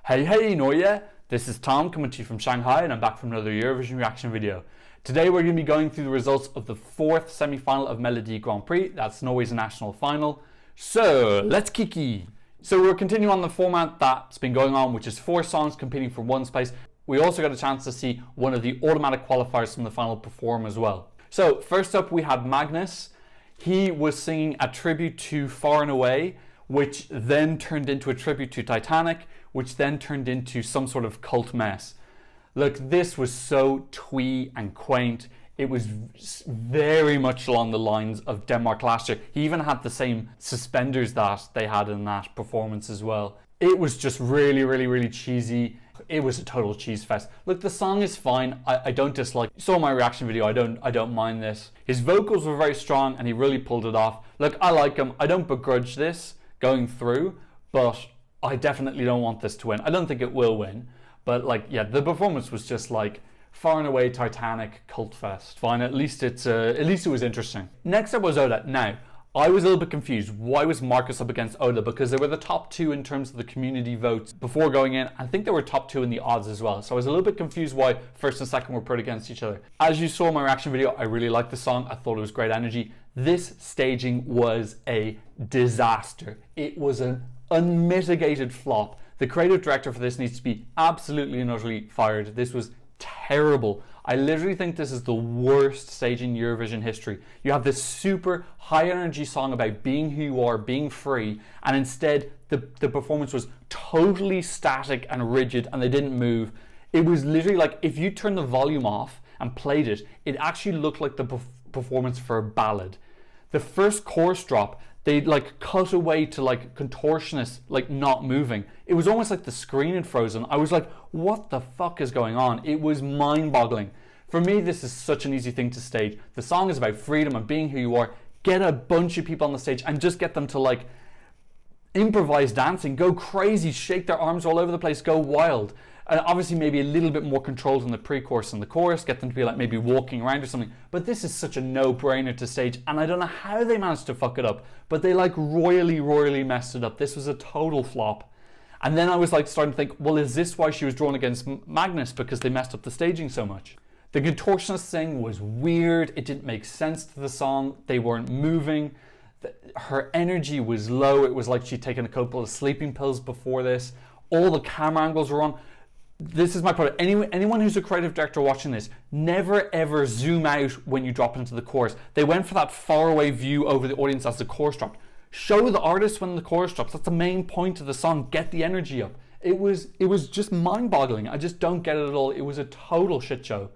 Hey, Noye! This is Tom coming to you from Shanghai, and I'm back from another Eurovision reaction video. Today we're going to be going through the results of the fourth semi-final of Melodi Grand Prix. That's Norway's national final. So let's kiki! So we're continuing on the format that's been going on, which is 4 songs competing for one place. We also got a chance to see one of the automatic qualifiers from the final perform as well. So first up we had Magnus. He was singing a tribute to Far and Away, which then turned into a tribute to Titanic, which then turned into some sort of cult mess. Look, this was so twee and quaint. It was very much along the lines of Denmark last year. He even had the same suspenders that they had in that performance as well. It was just really cheesy. It was a total cheese fest. Look, the song is fine. I don't dislike. You saw my reaction video. I don't mind this. His vocals were very strong and he really pulled it off. Look, I like him. I don't begrudge this going through, but I definitely don't want this to win. I don't think it will win, but like, yeah, the performance was just like Far and Away Titanic cult fest. Fine, at least it was interesting. Next up was Oda. Now, I was a little bit confused. Why was Marcus up against Oda? Because they were the top 2 in terms of the community votes before going in. I think they were top 2 in the odds as well. So I was a little bit confused why first and second were put against each other. As you saw in my reaction video, I really liked the song. I thought it was great energy. This staging was a disaster. It was an unmitigated flop. The creative director for this needs to be absolutely and utterly fired. This was terrible. I literally think this is the worst stage in Eurovision history. You have this super high energy song about being who you are, being free, and instead the performance was totally static and rigid and they didn't move. It was literally like if you turned the volume off and played it, it actually looked like the performance for a ballad. The first chorus drop, they like cut away to like contortionists like not moving. It was almost like the screen had frozen. I was like, what the fuck is going on? It was mind-boggling. For me, this is such an easy thing to stage. The song is about freedom and being who you are. Get a bunch of people on the stage and just get them to like improvise dancing, go crazy, shake their arms all over the place, go wild. And obviously maybe a little bit more controlled in the pre-chorus and the chorus, get them to be like maybe walking around or something. But this is such a no-brainer to stage, and I don't know how they managed to fuck it up, but they like royally messed it up. This was a total flop. And then I was like starting to think, well, is this why she was drawn against Magnus, because they messed up the staging so much? The contortionist thing was weird. It didn't make sense to the song. They weren't moving. Her energy was low. It was like she'd taken a couple of sleeping pills before this. All the camera angles were on. This is my product. Anyone who's a creative director watching this, never ever zoom out when you drop into the chorus. They went for that far away view over the audience as the chorus dropped. Show the artist when the chorus drops. That's the main point of the song. Get the energy up. It was just mind-boggling. I just don't get it at all. It was a total shit show.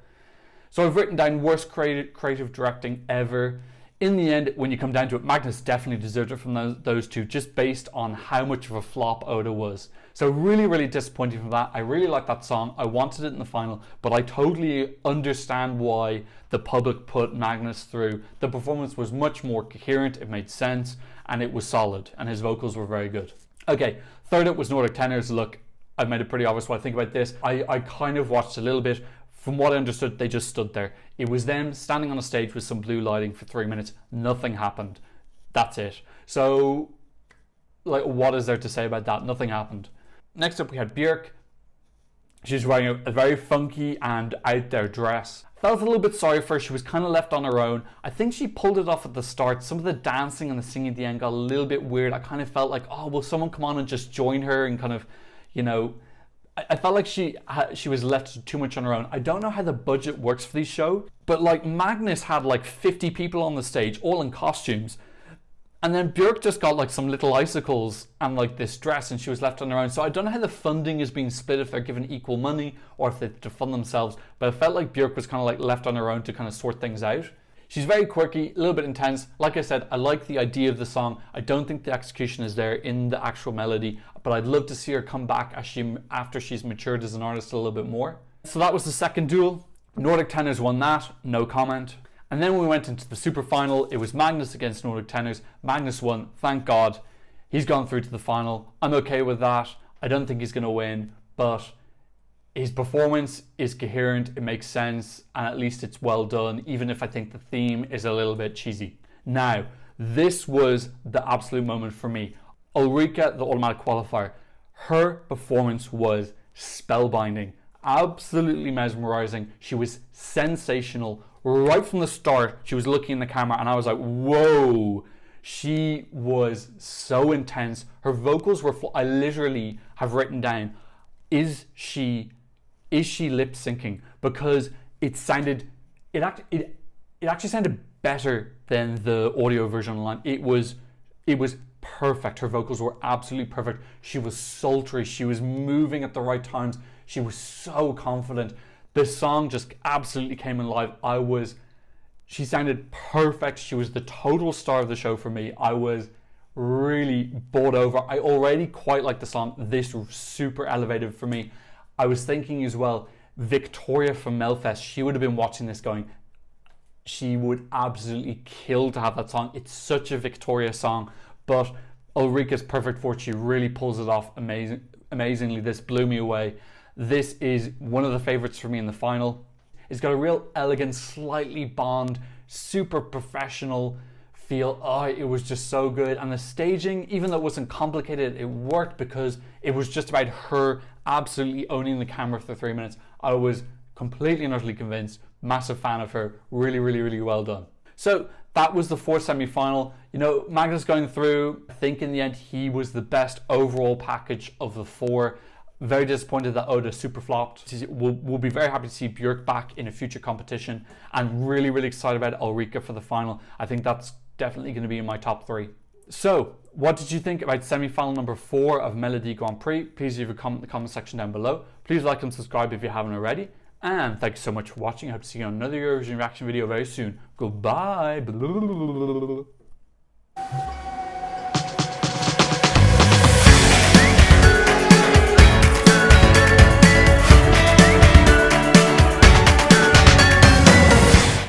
So I've written down worst creative directing ever. In the end, when you come down to it, Magnus definitely deserved it from those two, just based on how much of a flop Oda was. So really disappointing from that. I really like that song. I wanted it in the final, but I totally understand why the public put Magnus through. The performance was much more coherent, it made sense, and it was solid, and his vocals were very good. Okay, third up was Nordic tenors. Look, I've made it pretty obvious what I think about this. I kind of watched a little bit. From what I understood, they just stood there. It was them standing on a stage with some blue lighting for 3 minutes. Nothing happened. That's it. So, like, what is there to say about that? Nothing happened. Next up, we had Björk. She's wearing a very funky and out there dress. Felt a little bit sorry for her. She was kind of left on her own. I think she pulled it off at the start. Some of the dancing and the singing at the end got a little bit weird. I kind of felt like, oh, will someone come on and just join her and kind of, you know, I felt like she was left too much on her own. I don't know how the budget works for these shows, but like Magnus had like 50 people on the stage, all in costumes. And then Björk just got like some little icicles and like this dress, and she was left on her own. So I don't know how the funding is being split, if they're given equal money or if they have to fund themselves. But I felt like Björk was kind of like left on her own to kind of sort things out. She's very quirky, a little bit intense. Like I said, I like the idea of the song. I don't think the execution is there in the actual melody, but I'd love to see her come back after she's matured as an artist a little bit more. So that was the second duel. Nordic tenors won that, no comment. And then we went into the super final. It was Magnus against Nordic tenors. Magnus won, thank God. He's gone through to the final. I'm okay with that. I don't think he's going to win, but his performance is coherent, it makes sense, and at least it's well done, even if I think the theme is a little bit cheesy. Now, this was the absolute moment for me. Ulrika, the automatic qualifier, Her performance was spellbinding, absolutely mesmerizing. She was sensational. Right from the start, she was looking in the camera and I was like, whoa. She was so intense. Her vocals were I literally have written down, is she lip syncing? Because it actually sounded better than the audio version online. It was perfect. Her vocals were absolutely perfect. She was sultry. She was moving at the right times. She was so confident. The song just absolutely came alive. She sounded perfect. She was the total star of the show for me. I was really bought over. I already quite like the song. This was super elevated for me. I was thinking as well, Victoria from Melfest, she would have been watching this going, she would absolutely kill to have that song. It's such a Victoria song, but Ulrika's perfect for it. She really pulls it off amazingly. This blew me away. This is one of the favorites for me in the final. It's got a real elegant, slightly Bond, super professional feel. Oh, it was just so good. And the staging, even though it wasn't complicated, it worked because it was just about her absolutely owning the camera for 3 minutes. I was completely and utterly convinced. Massive fan of her. Really, really, really well done. So that was the fourth semi-final. You know, Magnus going through, I think in the end he was the best overall package of the four. Very disappointed that Oda super flopped. We'll be very happy to see Björk back in a future competition, and really, really excited about Ulrika for the final. I think that's definitely going to be in my top 3. So, what did you think about semi-final number 4 of Melodi Grand Prix? Please leave a comment in the comment section down below. Please like and subscribe if you haven't already. And thank you so much for watching. I hope to see you on another Eurovision reaction video very soon. Goodbye.